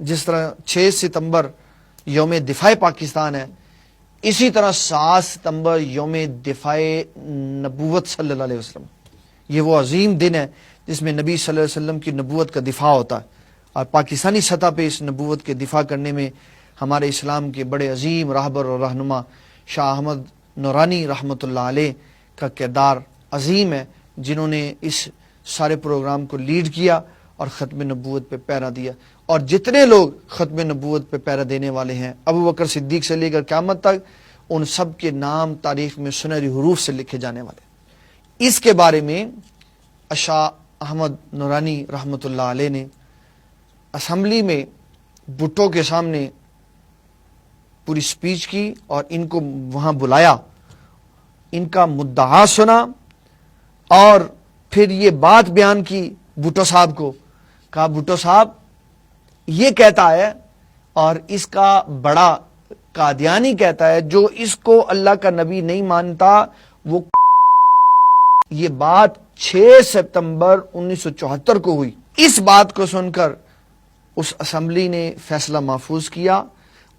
جس طرح 6 ستمبر یوم دفاع پاکستان ہے، اسی طرح 7 ستمبر یوم دفاع نبوت صلی اللہ علیہ وسلم. یہ وہ عظیم دن ہے جس میں نبی صلی اللہ علیہ وسلم کی نبوت کا دفاع ہوتا ہے، اور پاکستانی سطح پہ اس نبوت کے دفاع کرنے میں ہمارے اسلام کے بڑے عظیم راہبر اور رہنما شاہ احمد نورانی رحمۃ اللہ علیہ کا کردار عظیم ہے، جنہوں نے اس سارے پروگرام کو لیڈ کیا اور ختم نبوت پہ پیرا دیا. اور جتنے لوگ ختم نبوت پہ پیرا دینے والے ہیں، ابو بکر صدیق سے لے کر قیامت تک، ان سب کے نام تاریخ میں سنہری حروف سے لکھے جانے والے. اس کے بارے میں شاہ احمد نورانی رحمۃ اللہ علیہ نے اسمبلی میں بھٹو کے سامنے پوری سپیچ کی اور ان کو وہاں بلایا، ان کا مدعا سنا، اور پھر یہ بات بیان کی بھٹو صاحب کو. کہا بھٹو صاحب یہ کہتا ہے، اور اس کا بڑا قادیانی کہتا ہے، جو اس کو اللہ کا نبی نہیں مانتا وہ. یہ بات 6 ستمبر 1974 کو ہوئی. اس بات کو سن کر اس اسمبلی نے فیصلہ محفوظ کیا،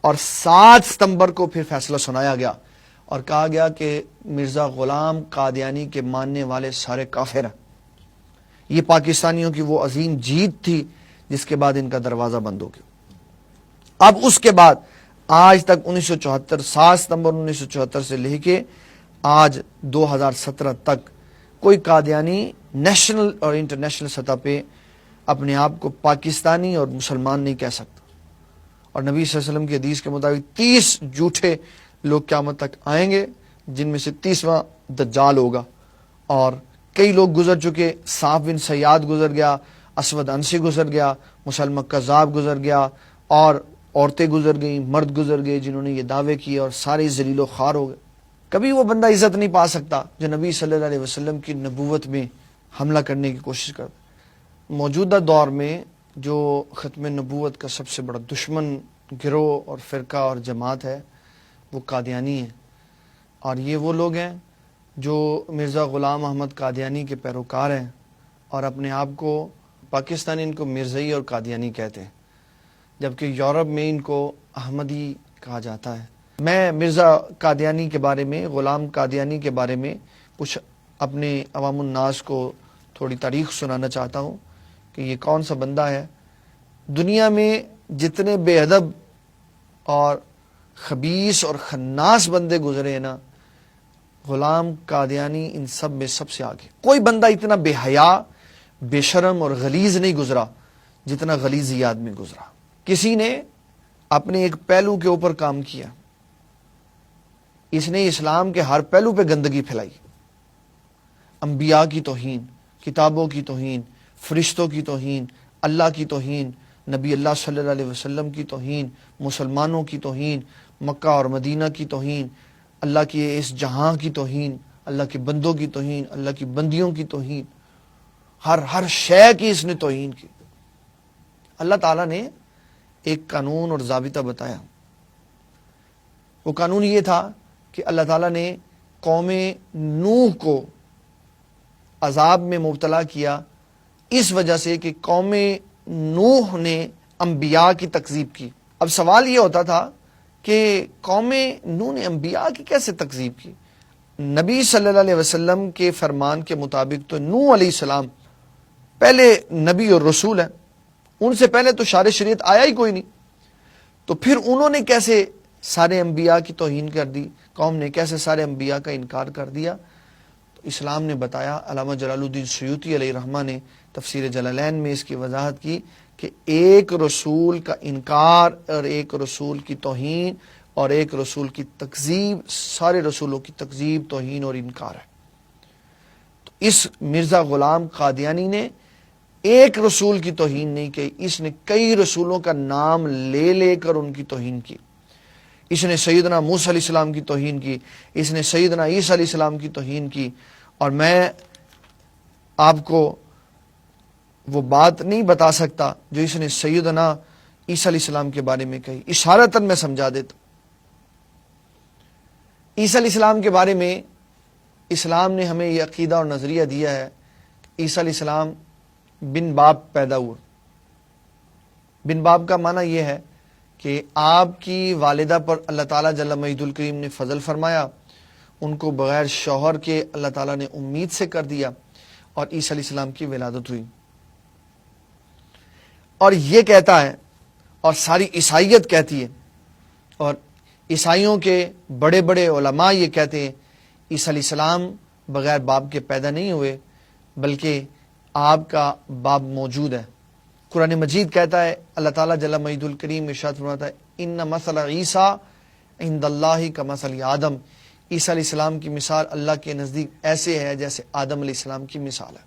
اور 7 ستمبر کو پھر فیصلہ سنایا گیا اور کہا گیا کہ مرزا غلام قادیانی کے ماننے والے سارے کافر ہیں. یہ پاکستانیوں کی وہ عظیم جیت تھی جس کے بعد ان کا دروازہ بند ہو گیا. اب اس کے بعد آج تک 1974 7 ستمبر 1974 سے لے کے آج 2017 تک کوئی قادیانی نیشنل اور انٹرنیشنل سطح پہ اپنے آپ کو پاکستانی اور مسلمان نہیں کہہ سکتا. اور نبی صلی اللہ علیہ وسلم کی حدیث کے مطابق 30 جھوٹے لوگ قیامت تک آئیں گے، جن میں سے 30واں دجال ہوگا. اور کئی لوگ گزر چکے، صاف بن سیاد گزر گیا، اسود انسی گزر گیا، مسلمہ کذاب گزر گیا، اور عورتیں گزر گئیں، مرد گزر گئے جنہوں نے یہ دعوے کیے، اور سارے ذلیل و خوار ہو گئے. کبھی وہ بندہ عزت نہیں پا سکتا جو نبی صلی اللہ علیہ وسلم کی نبوت میں حملہ کرنے کی کوشش کرتا. موجودہ دور میں جو ختم نبوت کا سب سے بڑا دشمن گروہ اور فرقہ اور جماعت ہے وہ قادیانی ہے. اور یہ وہ لوگ ہیں جو مرزا غلام احمد قادیانی کے پیروکار ہیں، اور اپنے آپ کو پاکستانی ان کو مرزائی اور قادیانی کہتے ہیں، جبکہ یورپ میں ان کو احمدی کہا جاتا ہے. میں مرزا قادیانی کے بارے میں، غلام قادیانی کے بارے میں کچھ اپنے عوام الناس کو تھوڑی تاریخ سنانا چاہتا ہوں کہ یہ کون سا بندہ ہے. دنیا میں جتنے بے ادب اور خبیث اور خناس بندے گزرے ہیں نا، غلام قادیانی ان سب میں سب سے آگے. کوئی بندہ اتنا بے حیا، بے شرم اور غلیظ نہیں گزرا جتنا غلیظ یہ آدمی گزرا. کسی نے اپنے ایک پہلو کے اوپر کام کیا، اس نے اسلام کے ہر پہلو پہ گندگی پھیلائی. انبیاء کی توہین، کتابوں کی توہین، فرشتوں کی توہین، اللہ کی توہین، نبی اللہ صلی اللہ علیہ وسلم کی توہین، مسلمانوں کی توہین، مکہ اور مدینہ کی توہین، اللہ کی اس جہاں کی توہین، اللہ کے بندوں کی توہین، اللہ کی بندیوں کی توہین، ہر شے کی اس نے توہین کی. اللہ تعالیٰ نے ایک قانون اور ضابطہ بتایا. وہ قانون یہ تھا کہ اللہ تعالیٰ نے قوم نوح کو عذاب میں مبتلا کیا اس وجہ سے کہ قوم نوح نے انبیاء کی تکذیب کی. اب سوال یہ ہوتا تھا کہ قوم نوح نے انبیاء کی کیسے تکذیب کی؟ نبی صلی اللہ علیہ وسلم کے فرمان کے مطابق تو نوح علیہ السلام پہلے نبی اور رسول ہیں، ان سے پہلے تو شارع شریعت آیا ہی کوئی نہیں. تو پھر انہوں نے کیسے سارے انبیاء کی توہین کر دی؟ قوم نے کیسے سارے انبیاء کا انکار کر دیا؟ تو اسلام نے بتایا، علامہ جلال الدین سیوطی علیہ رحمہ نے تفسیر جلالین میں اس کی وضاحت کی کہ ایک رسول کا انکار اور ایک رسول کی توہین اور ایک رسول کی تکذیب سارے رسولوں کی تکذیب، توہین اور انکار ہے. تو اس مرزا غلام قادیانی نے ایک رسول کی توہین نہیں کی، اس نے کئی رسولوں کا نام لے لے کر ان کی توہین کی۔ اس نے سیدنا موسیٰ علیہ السلام کی توہین کی، اس نے سیدنا عیسیٰ علیہ السلام کی توہین کی، اور میں آپ کو وہ بات نہیں بتا سکتا جو اس نے سیدنا عیسیٰ علیہ السلام کے بارے میں کہی۔ اشارتاً میں سمجھا دیتا ہوں۔ عیسیٰ علیہ السلام کے بارے میں اسلام نے ہمیں یہ عقیدہ اور نظریہ دیا ہے کہ عیسیٰ علیہ السلام بن باپ پیدا ہوئے۔ بن باپ کا معنی یہ ہے کہ آپ کی والدہ پر اللہ تعالیٰ جل مجید الکریم نے فضل فرمایا، ان کو بغیر شوہر کے اللہ تعالیٰ نے امید سے کر دیا، اور عیسیٰ علیہ السلام کی ولادت ہوئی۔ اور یہ کہتا ہے، اور ساری عیسائیت کہتی ہے، اور عیسائیوں کے بڑے بڑے علماء یہ کہتے ہیں، عیسیٰ علیہ السلام بغیر باپ کے پیدا نہیں ہوئے، بلکہ آپ کا باپ موجود ہے۔ قرآن مجید کہتا ہے، اللہ تعالیٰ جل مجید الکریم ارشاد فرماتا ہے، ان مثل عیسیٰ عند اللہ کمثل آدم، عیسیٰ علیہ السلام کی مثال اللہ کے نزدیک ایسے ہے جیسے آدم علیہ السلام کی مثال ہے۔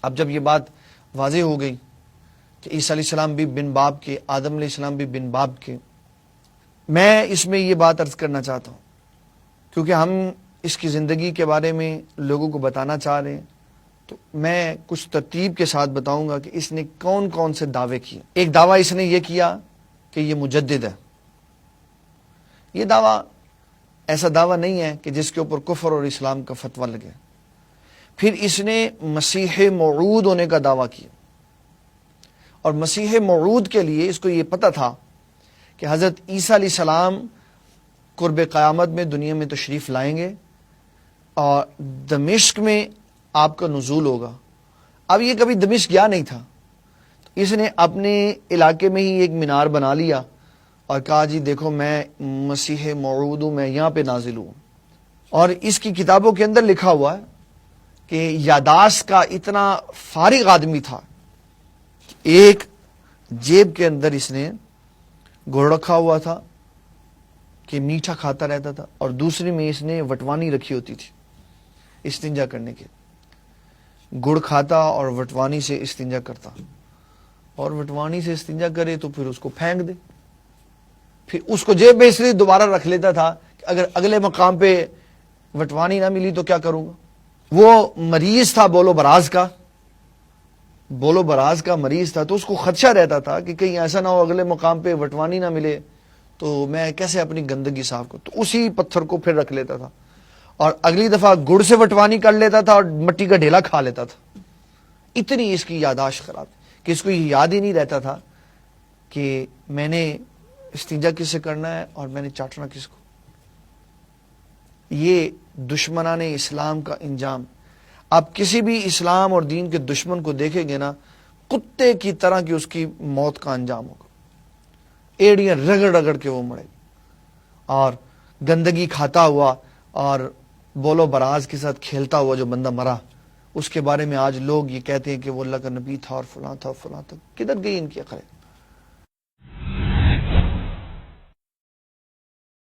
اب جب یہ بات واضح ہو گئی کہ عیسیٰ علیہ السلام بھی بن باپ کے، آدم علیہ السلام بھی بن باپ کے، میں اس میں یہ بات عرض کرنا چاہتا ہوں، کیونکہ ہم اس کی زندگی کے بارے میں لوگوں کو بتانا چاہ رہے ہیں، تو میں کچھ ترتیب کے ساتھ بتاؤں گا کہ اس نے کون کون سے دعوے کیے۔ ایک دعویٰ اس نے یہ کیا کہ یہ مجدد ہے۔ یہ دعویٰ ایسا دعویٰ نہیں ہے کہ جس کے اوپر کفر اور اسلام کا فتویٰ لگے۔ پھر اس نے مسیح موعود ہونے کا دعویٰ کیا، اور مسیح موعود کے لیے اس کو یہ پتہ تھا کہ حضرت عیسیٰ علیہ السلام قرب قیامت میں دنیا میں تشریف لائیں گے، اور دمشق میں آپ کا نزول ہوگا۔ اب یہ کبھی دمشق گیا نہیں تھا، اس نے اپنے علاقے میں ہی ایک مینار بنا لیا اور کہا جی دیکھو میں مسیح موعود ہوں، میں یہاں پہ نازل ہوں۔ اور اس کی کتابوں کے اندر لکھا ہوا ہے کہ یاداشت کا اتنا فارغ آدمی تھا، ایک جیب کے اندر اس نے گڑ رکھا ہوا تھا کہ میٹھا کھاتا رہتا تھا، اور دوسری میں اس نے وٹوانی رکھی ہوتی تھی استنجا کرنے کے۔ گڑ کھاتا اور وٹوانی سے استنجا کرتا، اور وٹوانی سے استنجا کرے تو پھر اس کو پھینک دے، پھر اس کو جیب میں اس لیے دوبارہ رکھ لیتا تھا کہ اگر اگلے مقام پہ وٹوانی نہ ملی تو کیا کروں گا۔ وہ مریض تھا بولو براز کا مریض تھا، تو اس کو خدشہ رہتا تھا کہ کہیں ایسا نہ ہو اگلے مقام پہ وٹوانی نہ ملے تو میں کیسے اپنی گندگی صاف کروں، تو اسی پتھر کو پھر رکھ لیتا تھا، اور اگلی دفعہ گڑ سے وٹوانی کر لیتا تھا اور مٹی کا ڈھیلا کھا لیتا تھا۔ اتنی اس کی یاداشت خراب کہ اس کو یہ یاد ہی نہیں رہتا تھا کہ میں نے استنجا کس سے کرنا ہے اور میں نے چاٹنا کس کو۔ یہ دشمنان اسلام کا انجام۔ آپ کسی بھی اسلام اور دین کے دشمن کو دیکھیں گے نا، کتے کی طرح کی اس کی موت کا انجام ہوگا، ایڑیاں رگڑ رگڑ کے وہ مرے، اور گندگی کھاتا ہوا اور بولو براز کے ساتھ کھیلتا ہوا جو بندہ مرا، اس کے بارے میں آج لوگ یہ کہتے ہیں کہ وہ اللہ کا نبی تھا اور فلاں تھا فلاں تھا۔ کدھر گئی ان کی عقل؟